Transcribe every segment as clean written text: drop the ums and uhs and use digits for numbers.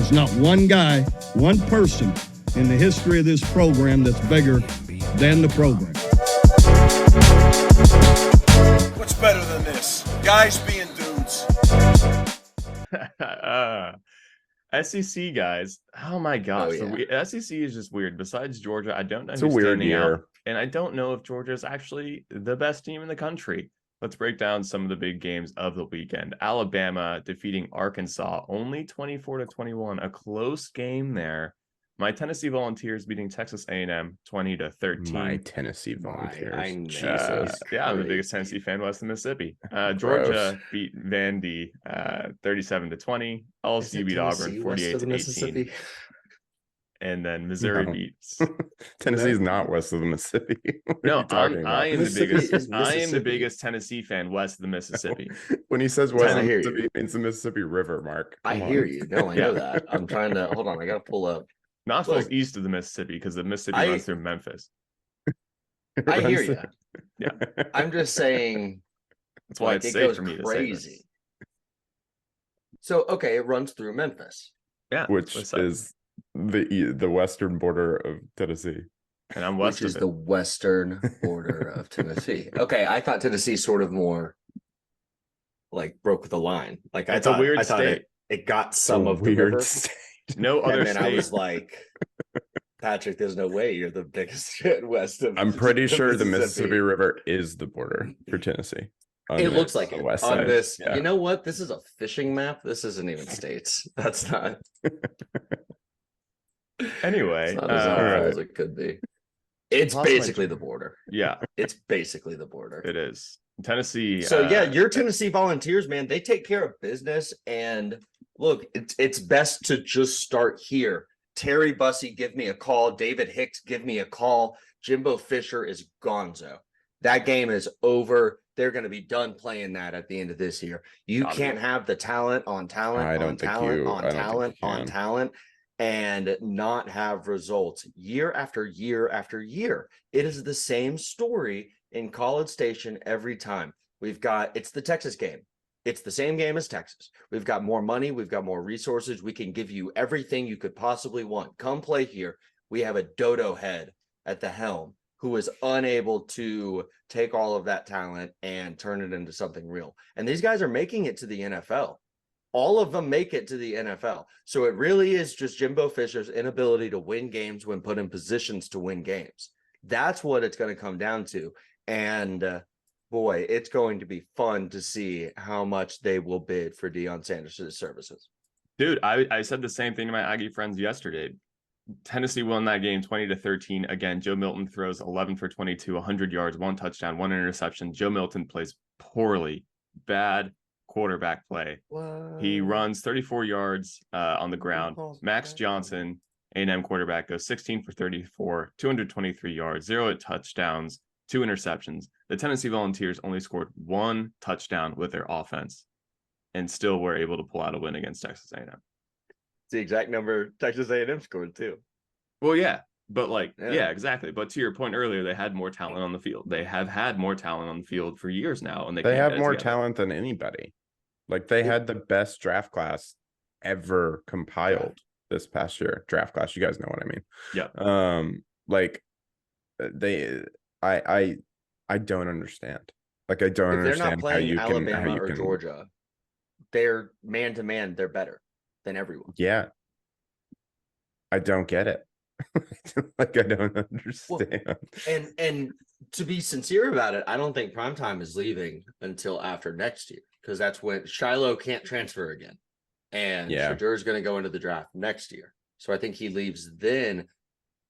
There's not one guy, one person in the history of this program that's bigger than the program. What's better than this? Guys being dudes. SEC guys. Oh my gosh. Oh, yeah. The SEC is just weird. Besides Georgia, I don't know It's who's a weird standing year. out. And I don't know if Georgia is actually the best team in the country. Let's break down some of the big games of the weekend. Alabama defeating Arkansas only 24-21, a close game there. My Tennessee Volunteers beating Texas A&M 20-13. My Tennessee Volunteers. Jesus. Yeah, I'm the biggest Tennessee fan west of Mississippi. Georgia beat Vandy 37-20. LSU beat Auburn 48-18. And then Missouri beats. Tennessee's not west of the Mississippi. No, I am the biggest Tennessee fan west of the Mississippi. When he says west of I the Mississippi, it means the Mississippi River, Mark. I hear you. No, I know that. I'm trying to hold on. I got to pull up. Knoxville's east of the Mississippi because the Mississippi runs through Memphis. I hear you. Yeah, I'm just saying. That's why it's safe for me to say this. So okay, it runs through Memphis. Yeah, which is the western border of Tennessee. And I'm west which of is it. the western border of Tennessee. Okay, I thought Tennessee sort of more like broke the line. Like it's a weird state. It got some of the weird river. State. No other and then state. I was like, Patrick, there's no way you're the biggest west of. I'm pretty sure the Mississippi River is the border for Tennessee. It looks like it west on side. this. Yeah. You know what? This is a fishing map. This isn't even states. That's not. Anyway, It's not as awful as it could be. It's basically the border. Yeah, it's basically the border. It is. Tennessee. So yeah, your Tennessee Volunteers, man, they take care of business. And look, it's best to just start here. Terry Bussey, give me a call. David Hicks, give me a call. Jimbo Fisher is gonzo. That game is over. They're going to be done playing that at the end of this year. You can't have the talent on talent on talent and not have results year after year after year. It is the same story in College Station every time. It's the Texas game. It's the same game as Texas. We've got more money. We've got more resources. We can give you everything you could possibly want. Come play here. We have a dodo head at the helm who is unable to take all of that talent and turn it into something real. And these guys are making it to the NFL. All of them make it to the NFL. So it really is just Jimbo Fisher's inability to win games when put in positions to win games. That's what it's going to come down to. And boy, it's going to be fun to see how much they will bid for Deion Sanders' services. Dude, I said the same thing to my Aggie friends yesterday. Tennessee won that game 20-13. Again, Joe Milton throws 11 for 22, 100 yards, 1 touchdown, 1 interception. Joe Milton plays poorly. Bad quarterback play. What? He runs 34 yards on the ground. Max Johnson, A&M quarterback, goes 16 for 34, 223 yards, 0 touchdowns, 2 interceptions. The Tennessee Volunteers only scored 1 touchdown with their offense and still were able to pull out a win against Texas A&M. It's the exact number Texas A&M scored too. Well, yeah, but yeah, exactly. But to your point earlier, they had more talent on the field. They have had more talent on the field for years now, and they have more talent than anybody. Like they had the best draft class ever compiled this past year. Draft class, you guys know what I mean? Yeah. Like I don't understand. Like I don't understand how you can Alabama or Georgia. They're man to man. They're better than everyone. Yeah. I don't get it. Like I don't understand. Well, and to be sincere about it, I don't think primetime is leaving until after next year, because that's when Shiloh can't transfer again. And Shedeur is going to go into the draft next year. So I think he leaves then.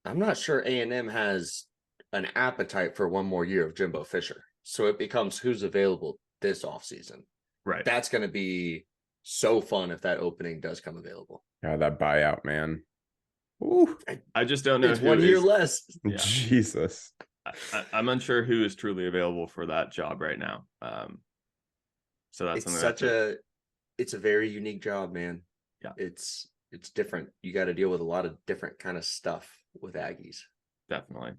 I'm not sure A&M has an appetite for one more year of Jimbo Fisher. So it becomes who's available this offseason. Right. That's going to be so fun if that opening does come available. Yeah, that buyout, man. Ooh. I just don't know. It's 1 year less. Yeah. Jesus. I'm unsure who is truly available for that job right now. So that's it's a very unique job, man. Yeah. It's different. You got to deal with a lot of different kind of stuff with Aggies. Definitely.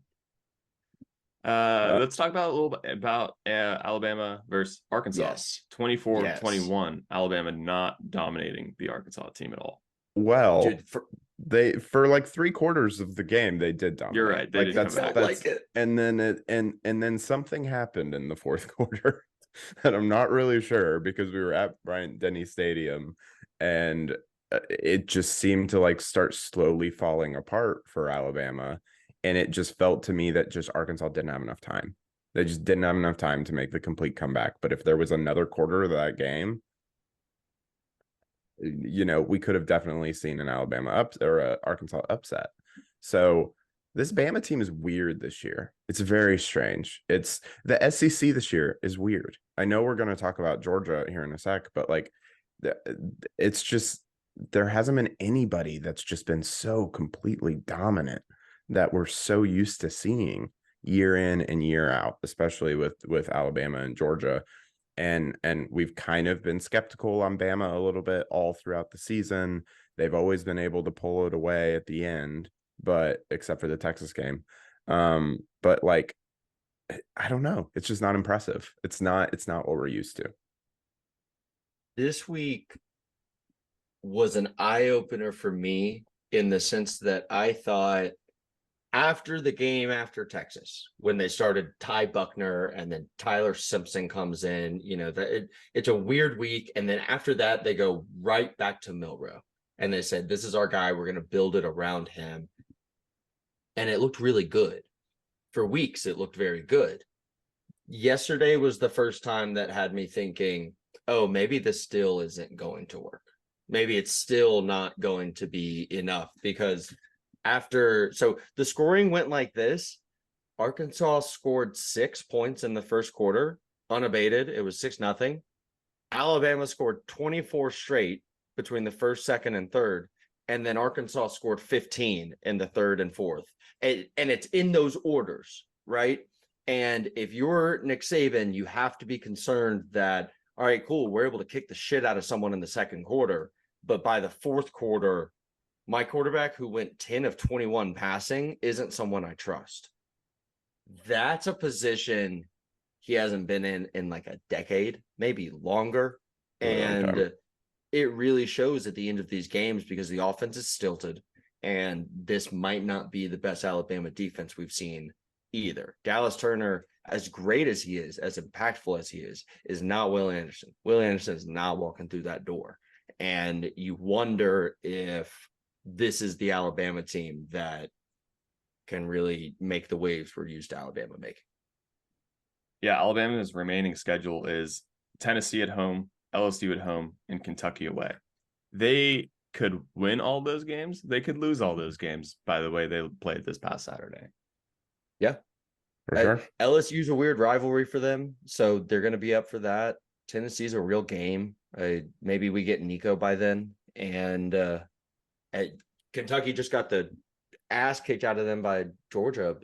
Let's talk about a little bit about Alabama versus Arkansas. Yes. 24-21. Alabama not dominating the Arkansas team at all. Well, Dude, they for like 3/4 of the game they did dominate. You're right. They Like did come back. like it. and then then something happened in the fourth quarter that I'm not really sure, because we were at Bryant Denny Stadium and it just seemed to like start slowly falling apart for Alabama, and it just felt to me that just Arkansas didn't have enough time. They just didn't have enough time to make the complete comeback. But if there was another quarter of that game, we could have definitely seen an Alabama or a Arkansas upset. So this Bama team is weird this year. It's very strange. It's the SEC this year is weird. I know we're going to talk about Georgia here in a sec, but like it's just, there hasn't been anybody that's just been so completely dominant that we're so used to seeing year in and year out, especially with Alabama and Georgia. And we've kind of been skeptical on Bama a little bit all throughout the season. They've always been able to pull it away at the end, but except for the Texas game. But like, I don't know. It's just not impressive. It's not what we're used to. This week was an eye-opener for me in the sense that I thought after the game after Texas, when they started Ty Buckner and then Tyler Simpson comes in, it's a weird week. And then after that, they go right back to Milroe and they said, this is our guy. We're going to build it around him. And it looked really good. For weeks, it looked very good. Yesterday was the first time that had me thinking, oh, maybe this still isn't going to work. Maybe it's still not going to be enough, because so the scoring went like this. Arkansas scored 6 points in the first quarter, unabated. It was 6-0. Alabama scored 24 straight between the first, second, and third. And then Arkansas scored 15 in the third and fourth. And it's in those orders, right? And if you're Nick Saban, you have to be concerned that, all right, cool, we're able to kick the shit out of someone in the second quarter. But by the fourth quarter, my quarterback, who went 10 of 21 passing, isn't someone I trust. That's a position he hasn't been in like a decade, maybe longer. And it really shows at the end of these games, because the offense is stilted. And this might not be the best Alabama defense we've seen either. Dallas Turner, as great as he is, as impactful as he is not Will Anderson. Will Anderson is not walking through that door. And you wonder if this is the Alabama team that can really make the waves we're used to Alabama making. Yeah, Alabama's remaining schedule is Tennessee at home, LSU at home, and Kentucky away. They could win all those games. They could lose all those games, by the way they played this past Saturday. Yeah. For sure. LSU's a weird rivalry for them, so they're going to be up for that. Tennessee's a real game. Maybe we get Nico by then. And Kentucky just got the ass kicked out of them by Georgia,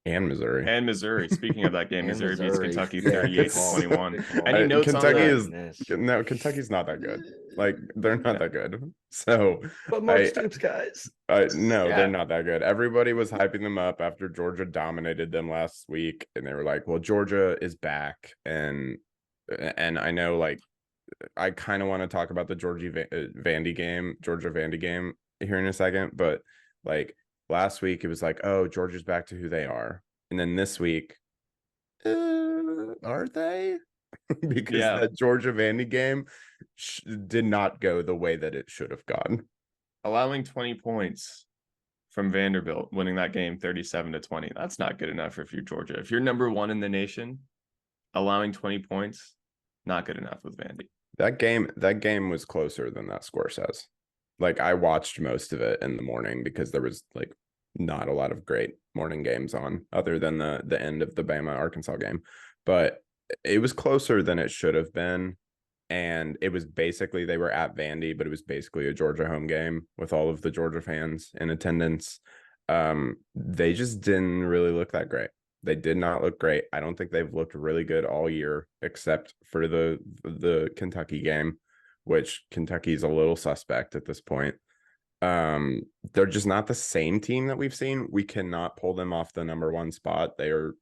and Missouri. Speaking of that game, Missouri beats Kentucky Yeah, 38-21. Any notes Kentucky on Kentucky's not that good. Like, they're not that good. So, but Mark Stoops guys. No, they're not that good. Everybody was hyping them up after Georgia dominated them last week, and they were like, "Well, Georgia is back." And I know, like, I kind of want to talk about the Georgia Vandy game here in a second, but like last week it was like, oh, Georgia's back to who they are, and then this week, are they? Because that Georgia Vandy game did not go the way that it should have gone. Allowing 20 points from Vanderbilt, winning that game 37-20. That's not good enough if you're Georgia. If you're number one in the nation, allowing 20 points, not good enough with Vandy. That game was closer than that score says. Like, I watched most of it in the morning because there was like not a lot of great morning games on, other than the end of the Bama Arkansas game. But it was closer than it should have been. And it was basically, they were at Vandy, but it was basically a Georgia home game with all of the Georgia fans in attendance. They just didn't really look that great. They did not look great. I don't think they've looked really good all year, except for the Kentucky game, which Kentucky's a little suspect at this point. They're just not the same team that we've seen. We cannot pull them off the number one spot. They've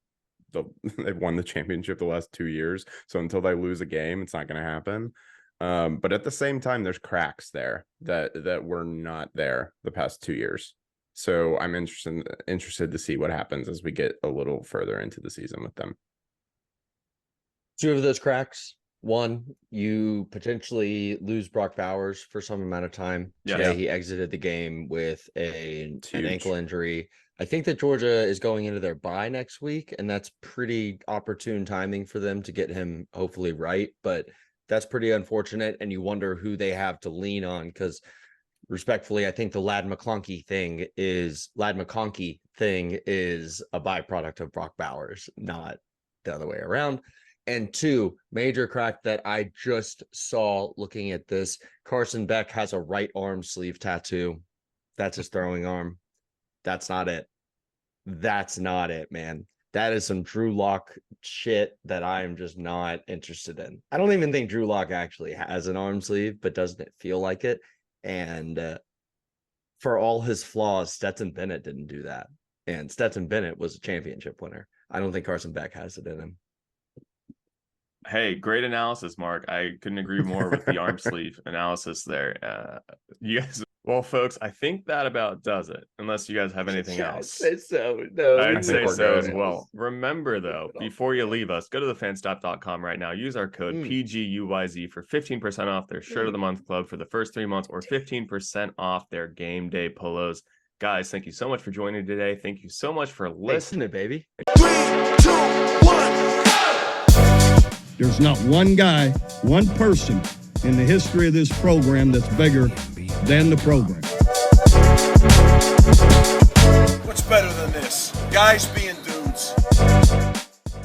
won the championship the last 2 years. So until they lose a game, it's not going to happen. But at the same time, there's cracks there that were not there the past 2 years. So I'm interested to see what happens as we get a little further into the season with them. Two of those cracks. One, you potentially lose Brock Bowers for some amount of time. Yeah. Today, he exited the game with an huge. ankle injury. I think that Georgia is going into their bye next week, and that's pretty opportune timing for them to get him hopefully right. But that's pretty unfortunate, and you wonder who they have to lean on because, respectfully, I think the Ladd McConkey thing is a byproduct of Brock Bowers, not the other way around. And two, major crack that I just saw looking at this. Carson Beck has a right arm sleeve tattoo. That's his throwing arm. That's not it. That's not it, man. That is some Drew Lock shit that I am just not interested in. I don't even think Drew Lock actually has an arm sleeve, but doesn't it feel like it? And for all his flaws, Stetson Bennett didn't do that. And Stetson Bennett was a championship winner. I don't think Carson Beck has it in him. Hey, great analysis, Mark. I couldn't agree more with the arm sleeve analysis there. You guys, well, folks, I think that about does it. Unless you guys have anything else. I'd say so. No, I'd say we're so good. as well. Remember, though, before you leave us, go to thefanstop.com right now. Use our code PGUYZ for 15% off their Shirt of the Month Club for the first 3 months, or 15% off their game day polos. Guys, thank you so much for joining today. Thank you so much for listening, baby. 3, 2, 1. There's not one guy, one person in the history of this program that's bigger than the program. What's better than this? Guys being